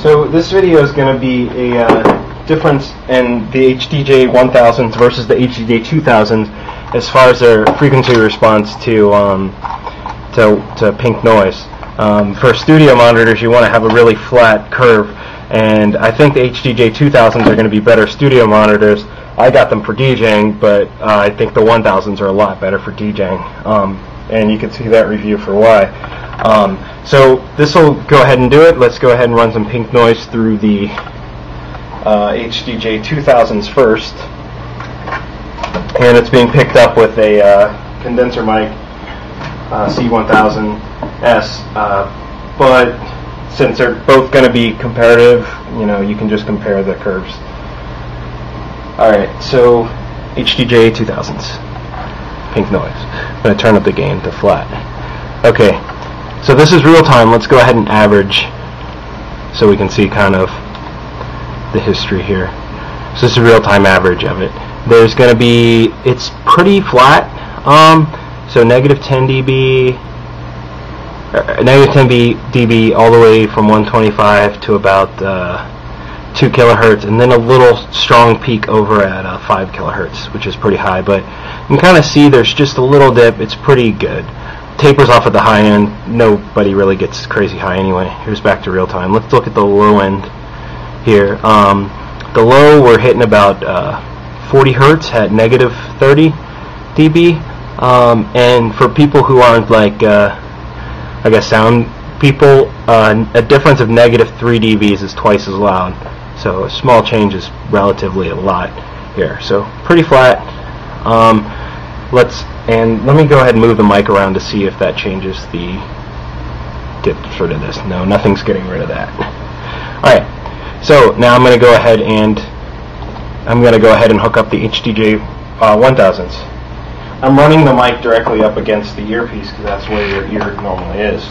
So this video is going to be a difference in the HDJ1000s versus the HDJ2000s as far as their frequency response to pink noise. For studio monitors, you want to have a really flat curve, and I think the HDJ2000s are going to be better studio monitors. I got them for DJing, but I think the 1000s are a lot better for DJing, and you can see that review for why. So this will go ahead and do it. Let's go ahead and run some pink noise through the HDJ2000s first, and it's being picked up with a condenser mic, C1000S, but since they're both going to be comparative, you can just compare the curves. Alright, so HDJ2000s, pink noise. I'm going to turn up the gain to flat. Okay, so this is real time. Let's go ahead and average so we can see kind of the history here. So this is a real time average of it. There's going to be, it's pretty flat, so negative 10 dB, negative 10 dB all the way from 125 to about 2 kilohertz, and then a little strong peak over at 5 kilohertz, which is pretty high, but you can kind of see there's just a little dip. It's pretty good. Tapers off at the high end. Nobody really gets crazy high anyway. Here's back to real time. Let's look at the low end here. The low, we're hitting about 40 hertz at negative 30 dB, and for people who aren't like I guess sound people, a difference of negative 3 dBs is twice as loud, so a small change is relatively a lot here. So pretty flat. Let me go ahead and move the mic around to see if that changes the, get rid of this. No, nothing's getting rid of that. Alright, so now I'm going to go ahead and hook up the HDJ1000s. I'm running the mic directly up against the earpiece because that's where your ear normally is.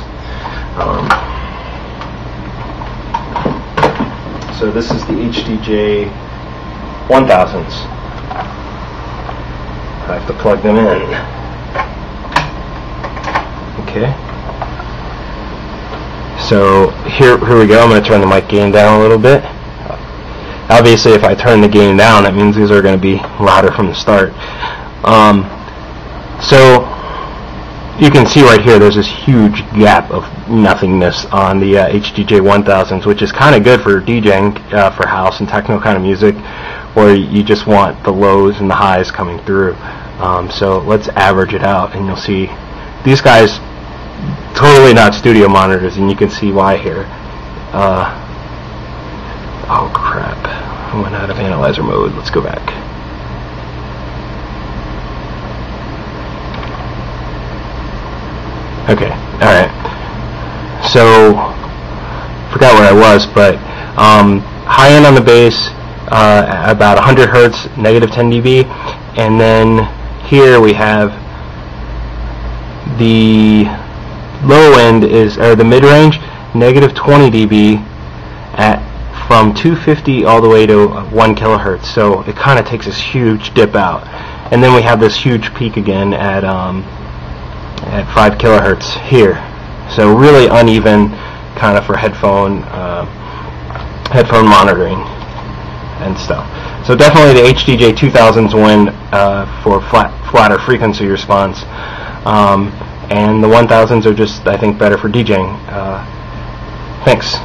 So this is the HDJ1000s. I have to plug them in. Okay. So here we go. I'm going to turn the mic gain down a little bit. Obviously, if I turn the gain down, that means these are going to be louder from the start. So you can see right here there's this huge gap of nothingness on the HDJ1000s, which is kind of good for DJing, for house and techno kind of music, where you just want the lows and the highs coming through. So let's average it out, and you'll see these guys totally not studio monitors, and you can see why here. Oh crap, I went out of analyzer mode. Let's go back. Okay, alright. So, forgot where I was, but high end on the bass, about 100 hertz, negative 10 dB, and then here we have the low end or the mid range, negative 20 dB from 250 all the way to 1 kilohertz. So it kind of takes this huge dip out, and then we have this huge peak again at 5 kilohertz here. So really uneven kind of for headphone monitoring and stuff. So definitely the HDJ2000s win for flatter frequency response, and the 1000s are just, I think, better for DJing. Thanks.